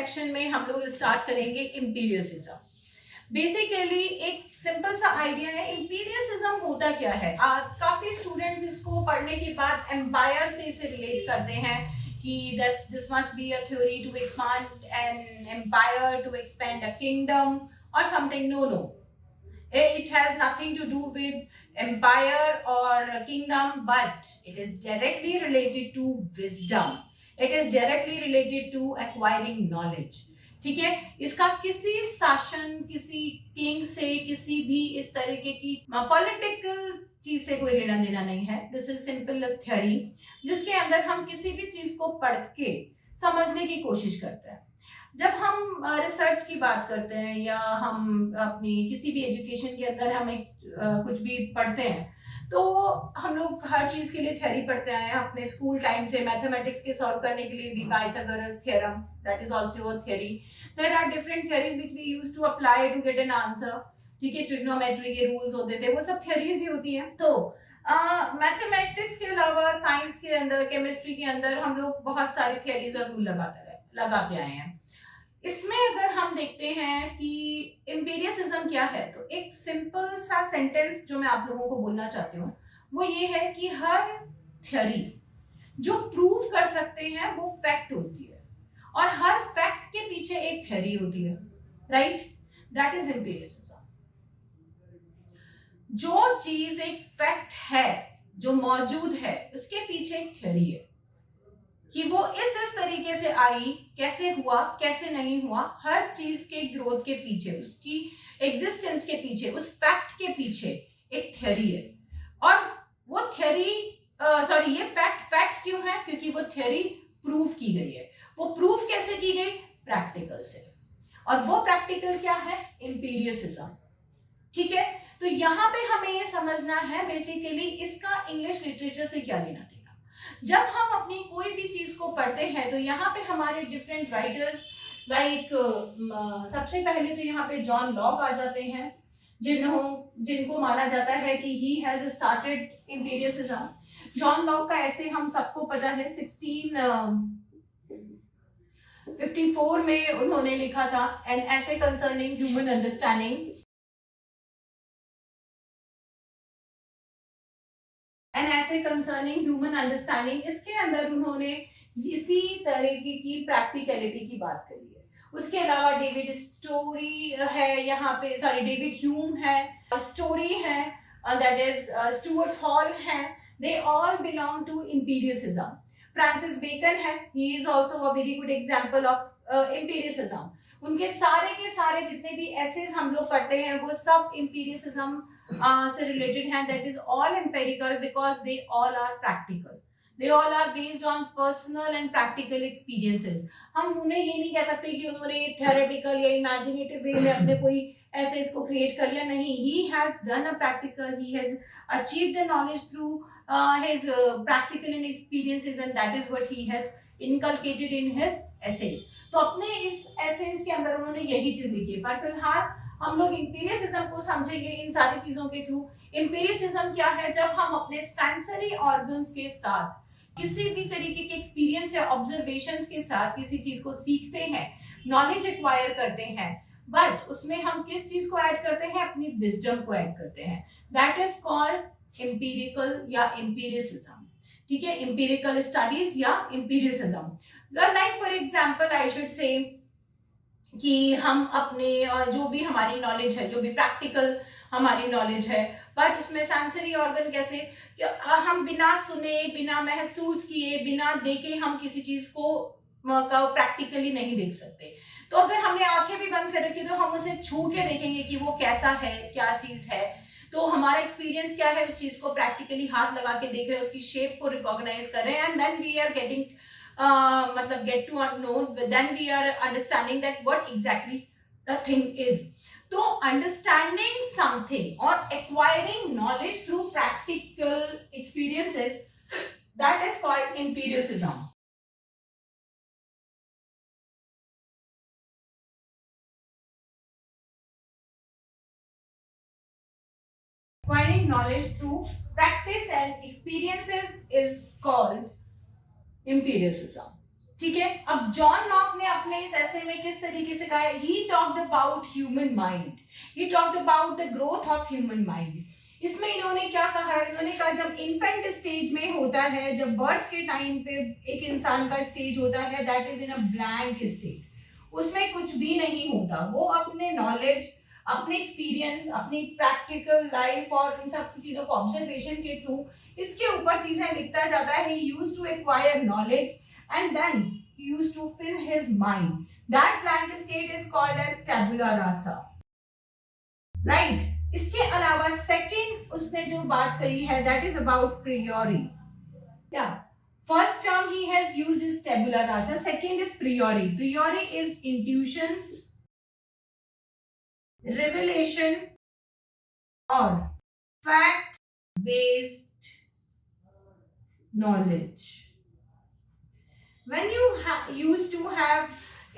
Section में हम लोग स्टार्ट करेंगे इम्पीरियलिज्म। बेसिकली एक सिंपल सा आइडिया है इम्पीरियलिज्म होता क्या है। काफी स्टूडेंट्स इसको पढ़ने के बाद एम्पायर से इसे रिलेट करते हैं कि this must be a theory to expand an empire, to expand a kingdom और something. No, it has nothing to do with empire or kingdom, but it is directly related to wisdom. It is directly related to acquiring knowledge. ठीक है, इसका किसी शासन, किसी king से, किसी भी इस तरीके की पॉलिटिकल चीज से कोई लेना देना नहीं है। दिस इज सिंपल थ्योरी जिसके अंदर हम किसी भी चीज को पढ़ के समझने की कोशिश करते हैं। जब हम रिसर्च की बात करते हैं या हम अपनी किसी भी एजुकेशन के अंदर हम एक कुछ भी पढ़ते हैं तो हम लोग हर चीज के लिए थ्योरी पढ़ते आए हैं। अपने स्कूल टाइम से मैथमेटिक्स के सॉल्व करने के लिए भी Pythagoras theorem, that is also a theory. There are different theories which we used to apply to get an answer. ठीक है, ट्रिग्नोमेट्री के रूल्स होते थे, वो सब थ्योरीज ही होती हैं। तो मैथमेटिक्स के अलावा साइंस के अंदर, केमिस्ट्री के अंदर हम लोग बहुत सारे थ्योरीज और रूल लगाते आए हैं। इसमें अगर हम देखते हैं कि एम्पिरिसिज्म क्या है तो एक सिंपल सा सेंटेंस जो मैं आप लोगों को बोलना चाहती हूँ वो ये है कि हर थ्योरी जो प्रूव कर सकते हैं वो फैक्ट होती है और हर फैक्ट के पीछे एक थ्योरी होती है, राइट? That is empiricism. जो चीज एक फैक्ट है, जो मौजूद है, उसके पीछे एक थ्योरी है कि वो इस तरीके से आई, कैसे हुआ, कैसे नहीं हुआ। हर चीज के ग्रोथ के पीछे, उसकी एग्जिस्टेंस के पीछे, उस फैक्ट के पीछे एक थ्योरी है। और वो थ्योरी ये फैक्ट क्यों है? क्योंकि वो थ्योरी प्रूव की गई है। वो प्रूव कैसे की गई? प्रैक्टिकल से। और वो प्रैक्टिकल क्या है? एम्पिरिसिज्म। ठीक है, तो यहाँ पे हमें ये समझना है बेसिकली इसका इंग्लिश लिटरेचर से क्या लेना देना। जब हम अपनी कोई भी चीज को पढ़ते हैं तो यहाँ पे हमारे डिफरेंट राइटर्स लाइक सबसे पहले तो यहाँ पे जॉन लॉक आ जाते हैं जिनको माना जाता है कि he has started empiricism. John Locke का ऐसे हम सबको पता है 1654 में उन्होंने लिखा था एन ऐसे कंसर्निंग ह्यूमन अंडरस्टैंडिंग। एंड ऐसे कंसर्निंग ह्यूमन अंडरस्टैंडिंग, इसके अंदर उन्होंने इसी तरीके की प्रैक्टिकलिटी की बात करी है। उसके अलावा डेविड स्टोरी है यहाँ पे, सॉरी डेविड ह्यूम है, स्टोरी है, दैट इज स्टुअर्ट हॉल है। They all belong to empiricism. Francis Bacon है, he is also a very good example of empiricism. उनके सारे के सारे जितने भी एसेज हम लोग पढ़ते हैं वो सब एम्पिरिसिज्म से related हैं। that is all empirical because they all are practical. They all are based on personal and practical experiences. हम उन्हें ये नहीं कह सकते कि उन्होंने theoretical या imaginative way में अपने कोई ऐसे इसको create कर लिया, नहीं। He has done a practical, he has achieved the knowledge through his practical and experiences, and that is what he has inculcated in his essays. तो अपने इस essays के अंदर उन्होंने यही चीज लिखी है। पर फिलहाल हम लोग एम्पिरिसिज्म को समझेंगे इन सारी चीजों के थ्रू। एम्पिरिसिज्म क्या है? जब हम अपने सेंसरी ऑर्गन्स के साथ किसी भी तरीके के एक्सपीरियंस या ऑब्जर्वेशंस के साथ किसी चीज को सीखते हैं, नॉलेज एक्वायर करते हैं, बट उसमें हम किस चीज को ऐड करते हैं? अपनी विजडम को ऐड करते हैं। दैट इज कॉल्ड एम्पिरिकल या एम्पिरिसिज्म। ठीक है, एम्पिरिकल स्टडीज या empiricism. Like for example I should say कि हम अपने जो भी हमारी नॉलेज है, जो भी प्रैक्टिकल हमारी नॉलेज है, बट उसमें सेंसरी ऑर्गन कैसे कि हम बिना सुने, बिना महसूस किए, बिना देखे हम किसी चीज को प्रैक्टिकली नहीं देख सकते। तो अगर हमने आंखें भी बंद कर रखी तो हम उसे छू के देखेंगे कि वो कैसा है, क्या चीज है। तो हमारा एक्सपीरियंस क्या है? उस चीज को प्रैक्टिकली हाथ लगा के देख रहे हैं, उसकी शेप को रिकॉग्नाइज कर रहे हैं, and then we are getting मतलब get to know, then we are understanding that what exactly the thing is. So understanding something or acquiring knowledge through practical experiences, that is called empiricism. Acquiring knowledge through practice and experiences is called empiricism. ठीक है, अब John Locke ने अपने इस ऐसे में किस तरीके से कहा, he talked about human mind, he talked about the growth of human mind. इसमें इन्होंने क्या कहा है, इन्होंने कहा जब इन्फेंट स्टेज में होता है, जब बर्थ के टाइम पे एक इंसान का स्टेज होता है, that is in a blank state, उसमें कुछ भी नहीं होता, वो अपने नॉलेज, अपने एक्सपीरियंस, अपनी प्रैक्टिकल लाइफ और उन सब चीजों को ऑब्जर्वेशन के थ्रू इसके ऊपर चीजें लिखता जाता है। He used to acquire knowledge and then he used to fill his mind. That blank state is called as tabula rasa, right? इसके अलावा सेकंड उसने जो बात कही है, that is about priori. Yeah, first term he has used is tabula rasa, second is priori. Priori is intuitions, revelation or fact based knowledge. When you used to have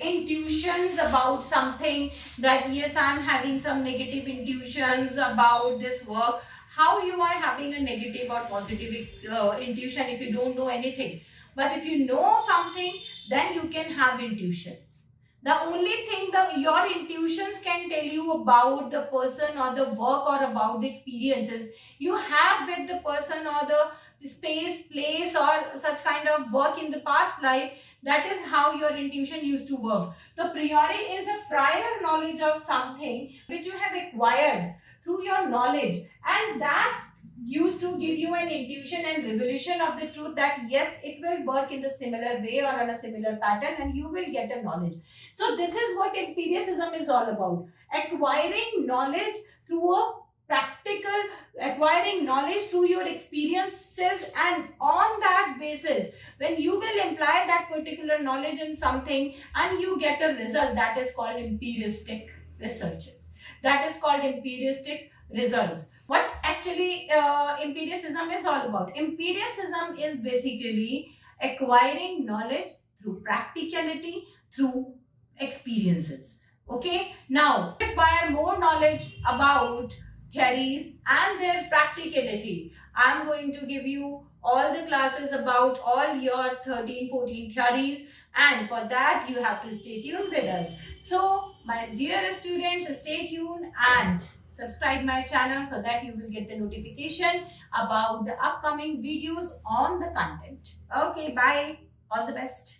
intuitions about something, that yes, I'm having some negative intuitions about this work. How you are having a negative or positive intuition if you don't know anything? But if you know something, then you can have intuitions. The only thing that your intuitions can tell you about the person or the work or about the experiences you have with the person or the space, place or such kind of work in the past life, that is how your intuition used to work. The priori is a prior knowledge of something which you have acquired through your knowledge, and that used to give you an intuition and revelation of the truth that yes, it will work in the similar way or on a similar pattern and you will get a knowledge. So this is what empiricism is all about, acquiring knowledge through a practical, acquiring knowledge through your experiences, and on that basis when you will apply that particular knowledge in something and you get a result, that is called empiristic researches, that is called empiristic results. What actually empiricism is all about? Empiricism is basically acquiring knowledge through practicality, through experiences. Okay, now acquire more knowledge about theories and their practicality. I'm going to give you all the classes about all your 13-14 theories, and for that you have to stay tuned with us. So my dear students, stay tuned and subscribe my channel so that you will get the notification about the upcoming videos on the content. Okay, bye. All the best.